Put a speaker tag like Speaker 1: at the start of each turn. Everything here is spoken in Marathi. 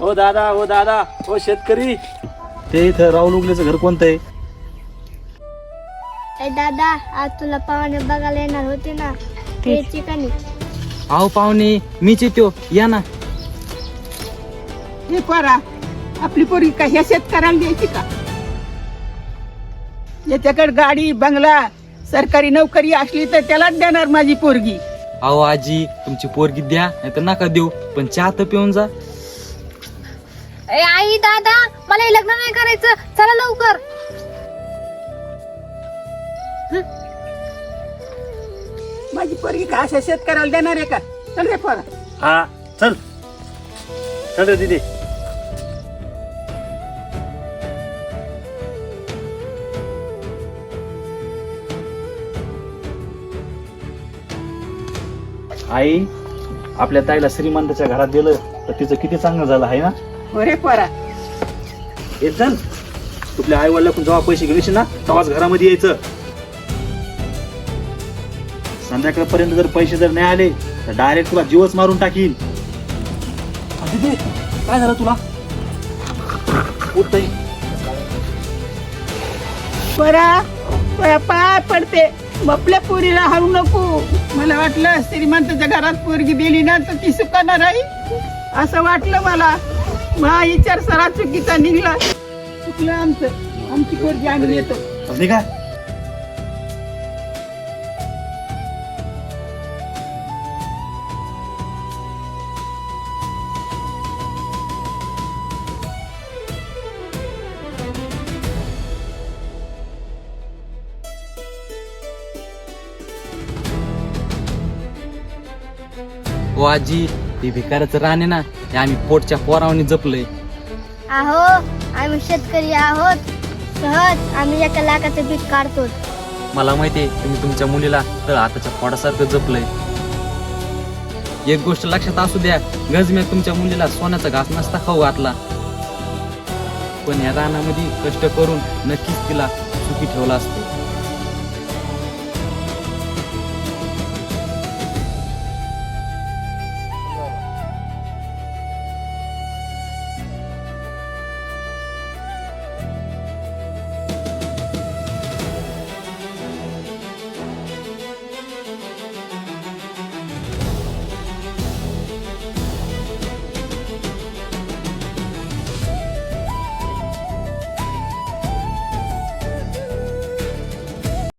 Speaker 1: हो दादा, हो दादा, हो शेतकरी.
Speaker 2: ते इथं राहुल उगलेचं घर कोणतं आहे?
Speaker 3: ए दादा, आज तुला पाहुणे बघायला येणार होते ना, ते चिकन.
Speaker 4: अहो पाहुणे, मीच येतो, या ना.
Speaker 5: हे परा, आपली पोरगी का ह्या शेतकऱ्याला द्यायची का? याच्याकडे गाडी बंगला सरकारी नोकरी असली तर त्यालाच देणार माझी पोरगी.
Speaker 4: अहो आजी, तुमची पोरगी द्या, नाही तर नका देऊ, पण चहा तर पिऊन जा.
Speaker 6: ए आई दादा, मला हे लग्न नाही करायचं, चला लवकर.
Speaker 5: माझी पोरगी का अशा शेतकऱ्याला देणार आहे का? चल रे पोरा.
Speaker 1: हा चल चल रे दीदी.
Speaker 2: आई, आपल्या ताईला श्रीमंताच्या घरात दिलं तर तिचं किती चांगलं झालं आहे ना.
Speaker 5: हो रे पोरा.
Speaker 1: येत चल. तुझ्या आई वडिला जेव्हा पैसे घेऊन ना तेव्हाच घरामध्ये यायचं. संध्याकाळपर्यंत जर पैसे जर नाही आले तर डायरेक्ट तुला जीवच मारून टाकील. दीदी, काय झालं तुला? उठ ताई.
Speaker 5: पोरा, पोरा पाय पडते, आपल्या पोरीला हारू नको. मला वाटलं श्रीमंताच्या घरात पोरगी दिली ना तर ती सुखाणार आहे, असं वाटलं मला. माझा विचार सरा चुकीचा निघला. चुकलं आमचं. आमची पोरगी आम्ही येतो.
Speaker 1: समजली का?
Speaker 4: हो आजी, ते भिकाऱ्याचं रान आहे ना, ते आम्ही पोटच्या पोरावानी जपलंय.
Speaker 3: आहो, आम्ही शेतकरी आहोत. सहज आम्ही 1 लाखाचं पीक काढतो.
Speaker 4: मला माहितीये तुम्ही तुमच्या मुलीला तर हाताच्या पोटासारखं जपलंय. एक गोष्ट लक्षात असू द्या, गजम्या तुमच्या मुलीला सोन्याचा घास नसता खाऊ घातला, पण या रानामध्ये कष्ट करून नक्कीच तिला सुखी ठेवला असतं.